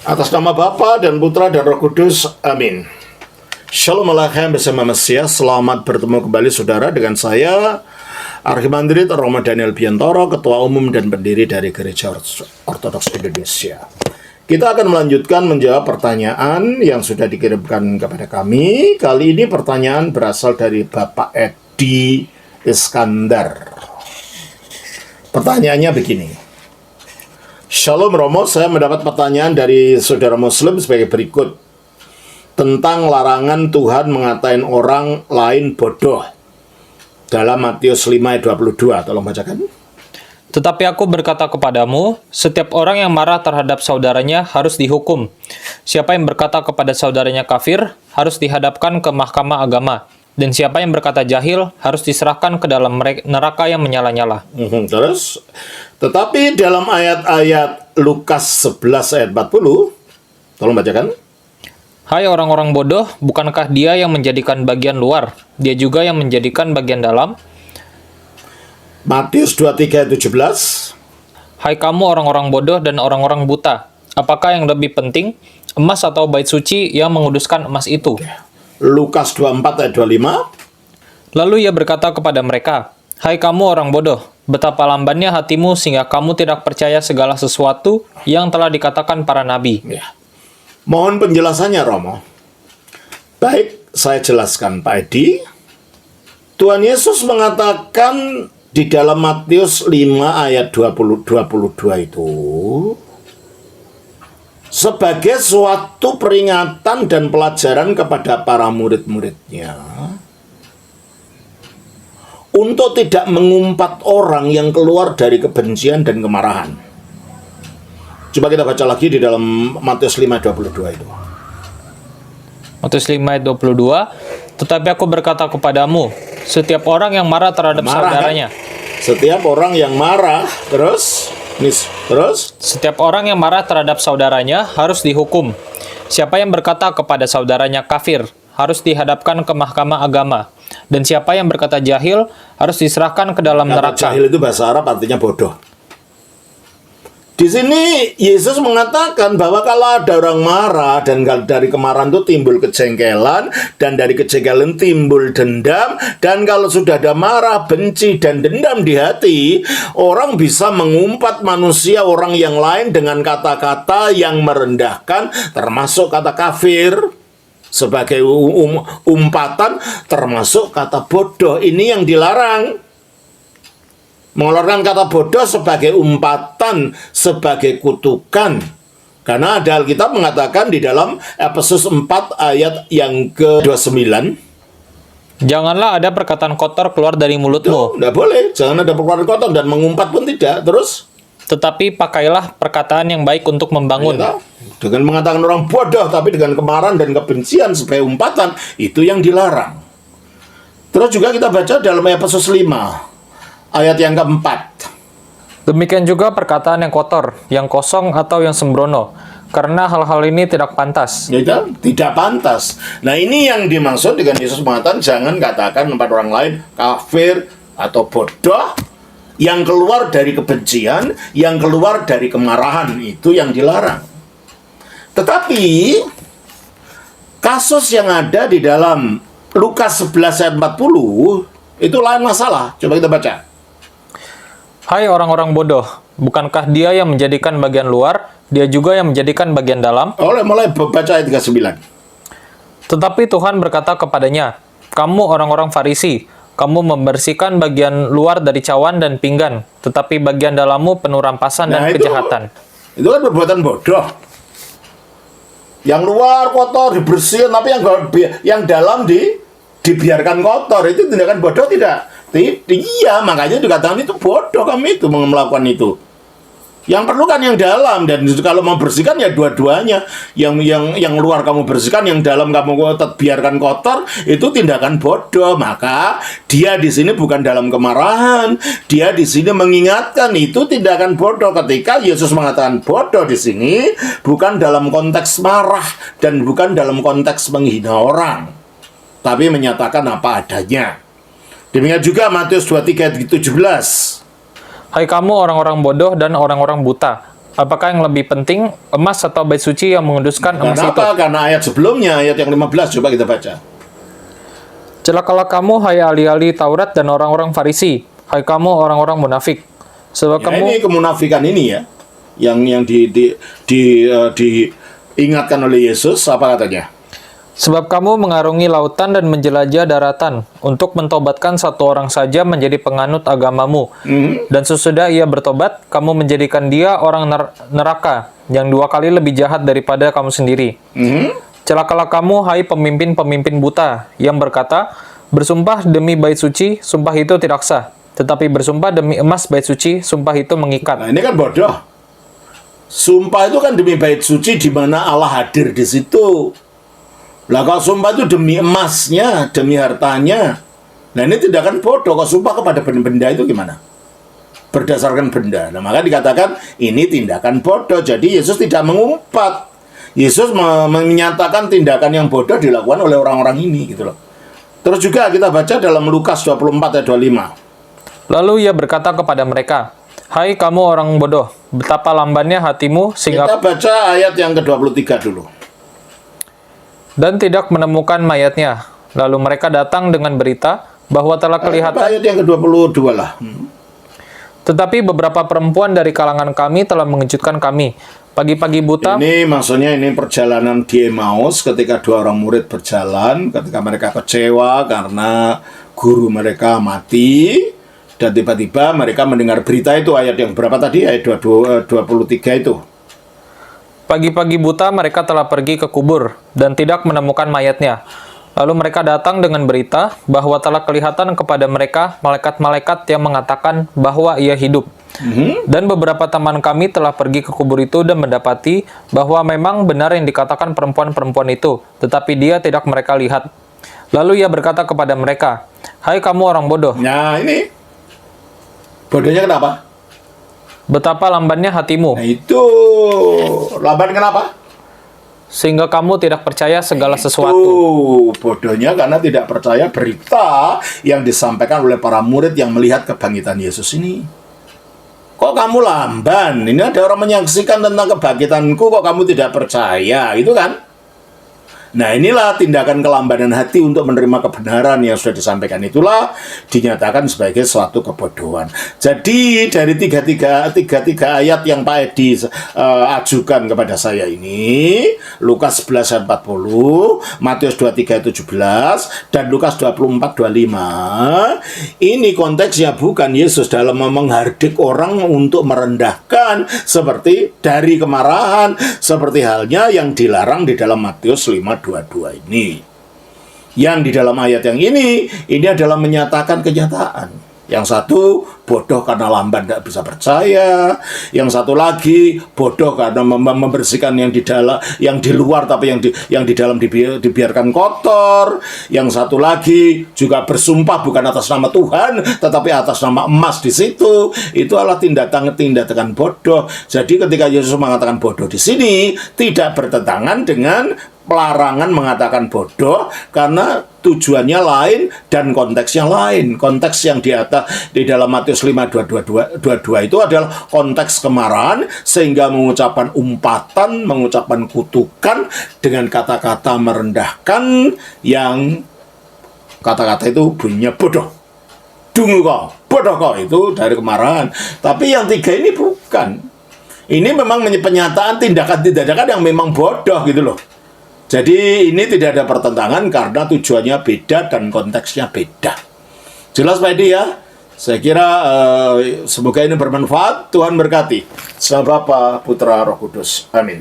Atas nama Bapa dan Putra dan Roh Kudus, amin. Shalom Aleichem bersama Mesias. Selamat bertemu kembali saudara dengan saya, Archimandrit Romo Daniel Biantoro, Ketua Umum dan Pendiri dari Gereja Ortodoks Indonesia. Kita akan melanjutkan menjawab pertanyaan yang sudah dikirimkan kepada kami. Kali ini pertanyaan berasal dari Bapak Edi Iskandar. Pertanyaannya begini. Shalom Romo, saya mendapat pertanyaan dari saudara Muslim sebagai berikut. Tentang larangan Tuhan mengatain orang lain bodoh. Dalam Matius 5 ayat 22, tolong bacakan. Tetapi aku berkata kepadamu, setiap orang yang marah terhadap saudaranya harus dihukum. Siapa yang berkata kepada saudaranya kafir, harus dihadapkan ke mahkamah agama. Dan siapa yang berkata jahil, harus diserahkan ke dalam neraka yang menyala-nyala. Terus, tetapi dalam ayat-ayat Lukas 11 ayat 40, tolong bacakan. Hai orang-orang bodoh, bukankah dia yang menjadikan bagian luar? Dia juga yang menjadikan bagian dalam? Matius 23 ayat 17. Hai kamu orang-orang bodoh dan orang-orang buta, apakah yang lebih penting, emas atau bait suci yang menguduskan emas itu? Lukas 24 ayat 25. Lalu ia berkata kepada mereka, hai kamu orang bodoh, betapa lambannya hatimu sehingga kamu tidak percaya segala sesuatu yang telah dikatakan para nabi. Ya. Mohon penjelasannya Romo. Baik, saya jelaskan Pak Edi. Tuhan Yesus mengatakan di dalam Matius 5 ayat 22 itu sebagai suatu peringatan dan pelajaran kepada para murid-muridnya untuk tidak mengumpat orang yang keluar dari kebencian dan kemarahan. Coba kita baca lagi di dalam Matius 5 ayat 22 itu. Matius 5 ayat 22, tetapi aku berkata kepadamu, setiap orang yang marah terhadap saudaranya. Kan? Setiap orang yang marah, terus? Setiap orang yang marah terhadap saudaranya harus dihukum. Siapa yang berkata kepada saudaranya kafir, harus dihadapkan ke mahkamah agama. Dan siapa yang berkata jahil, harus diserahkan ke dalam neraka. Jahil itu bahasa Arab artinya bodoh. Di sini Yesus mengatakan bahwa kalau ada orang marah dan dari kemarahan itu timbul kejengkelan dan dari kejengkelan timbul dendam, dan kalau sudah ada marah, benci dan dendam di hati, orang bisa mengumpat manusia orang yang lain dengan kata-kata yang merendahkan, termasuk kata kafir sebagai umpatan, termasuk kata bodoh. Ini yang dilarang. Mengeluarkan kata bodoh sebagai umpatan, sebagai kutukan. Karena ada Alkitab mengatakan di dalam Efesus 4 ayat yang ke-29. Janganlah ada perkataan kotor keluar dari mulutmu. Tidak boleh, jangan ada perkataan kotor dan mengumpat pun tidak. Terus? Tetapi pakailah perkataan yang baik untuk membangun. Ya, dengan mengatakan orang bodoh, tapi dengan kemarahan dan kebencian sebagai umpatan, itu yang dilarang. Terus juga kita baca dalam Efesus 5. Ayat yang keempat. Demikian juga perkataan yang kotor, yang kosong atau yang sembrono, karena hal-hal ini tidak pantas. Ya, tidak pantas. Nah, ini yang dimaksud dengan Yesus mengatakan jangan katakan kepada orang lain kafir atau bodoh, yang keluar dari kebencian, yang keluar dari kemarahan, itu yang dilarang. Tetapi kasus yang ada di dalam Lukas 11 ayat 40 itu lain masalah. Coba kita baca. Hai orang-orang bodoh, bukankah dia yang menjadikan bagian luar, dia juga yang menjadikan bagian dalam? Mulai baca ayat 39. Tetapi Tuhan berkata kepadanya, kamu orang-orang Farisi, kamu membersihkan bagian luar dari cawan dan pinggan, tetapi bagian dalammu penuh rampasan dan kejahatan. Itu kan perbuatan bodoh. Yang luar kotor dibersihkan, tapi yang dalam dibiarkan kotor. Itu tindakan bodoh tidak? Iya, makanya dikatakan itu bodoh kamu itu melakukan itu. Yang perlu kan yang dalam, dan kalau mau bersihkan ya dua-duanya. Yang luar kamu bersihkan, yang dalam kamu biarkan kotor, itu tindakan bodoh. Maka dia di sini bukan dalam kemarahan, dia di sini mengingatkan itu tindakan bodoh. Ketika Yesus mengatakan bodoh di sini bukan dalam konteks marah dan bukan dalam konteks menghina orang, tapi menyatakan apa adanya. Demikian juga Matius 23 ayat 17. Hai kamu orang-orang bodoh dan orang-orang buta, Apakah yang lebih penting, emas atau bait suci yang menguduskan emas itu? Kenapa? Karena ayat sebelumnya, ayat yang 15, coba kita baca. Celakalah kamu, hai ahli-ahli Taurat dan orang-orang Farisi, hai kamu orang-orang munafik. Sebab Ya, kamu ini kemunafikan ini ya, yang diingatkan oleh Yesus, apa katanya? Sebab kamu mengarungi lautan dan menjelajah daratan untuk mentobatkan satu orang saja menjadi penganut agamamu. Dan sesudah ia bertobat, kamu menjadikan dia orang neraka yang 2 kali lebih jahat daripada kamu sendiri. Celakalah kamu, hai pemimpin-pemimpin buta, yang berkata, bersumpah demi bait suci, sumpah itu tidak sah. Tetapi bersumpah demi emas bait suci, sumpah itu mengikat. Nah, ini kan bodoh. Sumpah itu kan demi bait suci di mana Allah hadir di situ. Lah kalau sumpah itu demi emasnya, demi hartanya. Nah ini tindakan bodoh. Kalau sumpah kepada benda itu gimana? Berdasarkan benda. Nah maka dikatakan ini tindakan bodoh. Jadi Yesus tidak mengumpat. Yesus menyatakan tindakan yang bodoh dilakukan oleh orang-orang ini gitu loh. Terus juga kita baca dalam Lukas 24 ayat 25. Lalu ia berkata kepada mereka, hai kamu orang bodoh, betapa lambannya hatimu sehingga... Kita baca ayat yang ke-23 dulu. Dan tidak menemukan mayatnya. Lalu mereka datang dengan berita bahwa telah kelihatan... Ayat yang ke-22 lah. Tetapi beberapa perempuan dari kalangan kami telah mengejutkan kami. Pagi-pagi buta... Ini maksudnya ini perjalanan di Emmaus ketika 2 orang murid berjalan, ketika mereka kecewa karena guru mereka mati, dan tiba-tiba mereka mendengar berita itu, ayat yang berapa tadi? Ayat 23 itu. Pagi-pagi buta mereka telah pergi ke kubur dan tidak menemukan mayatnya. Lalu mereka datang dengan berita bahwa telah kelihatan kepada mereka malaikat-malaikat yang mengatakan bahwa ia hidup. Dan beberapa teman kami telah pergi ke kubur itu dan mendapati bahwa memang benar yang dikatakan perempuan-perempuan itu, tetapi dia tidak mereka lihat. Lalu ia berkata kepada mereka, hai kamu orang bodoh. Nah ini, bodohnya kenapa? Betapa lambannya hatimu. Nah itu, lamban kenapa? Sehingga kamu tidak percaya segala sesuatu. Bodohnya karena tidak percaya berita yang disampaikan oleh para murid yang melihat kebangkitan Yesus ini. Kok kamu lamban? Ini ada orang menyaksikan tentang kebangkitanku, kok kamu tidak percaya? Itu kan? Nah inilah tindakan kelambanan hati untuk menerima kebenaran yang sudah disampaikan, itulah dinyatakan sebagai suatu kebodohan. Jadi dari tiga ayat yang Pak Edi ajukan kepada saya ini, Lukas 11 ayat 40, Matius 23 ayat 17, dan Lukas 24 25, ini konteksnya bukan Yesus dalam menghardik orang untuk merendahkan seperti dari kemarahan, seperti halnya yang dilarang di dalam Matius 5:22 ini. Yang di dalam ayat yang ini adalah menyatakan kenyataan. Yang satu bodoh karena lamban tidak bisa percaya. Yang satu lagi bodoh karena membersihkan yang di luar tapi yang di dalam dibiarkan kotor. Yang satu lagi juga bersumpah bukan atas nama Tuhan tetapi atas nama emas di situ. Itu adalah tindakan bodoh. Jadi ketika Yesus mengatakan bodoh di sini tidak bertentangan dengan pelarangan mengatakan bodoh karena tujuannya lain dan konteksnya lain. Konteks yang di dalam Matius 5:22 itu adalah konteks kemarahan sehingga mengucapkan umpatan, mengucapkan kutukan dengan kata-kata merendahkan yang kata-kata itu bunyinya bodoh. Dungu kau, bodoh kau, itu dari kemarahan. Tapi yang tiga ini bukan. Ini memang penyataan tindakan-tindakan yang memang bodoh gitu loh. Jadi ini tidak ada pertentangan karena tujuannya beda dan konteksnya beda. Jelas Pak Edi ya? Saya kira semoga ini bermanfaat. Tuhan berkati. Sama Bapa, Putra, Roh Kudus. Amin.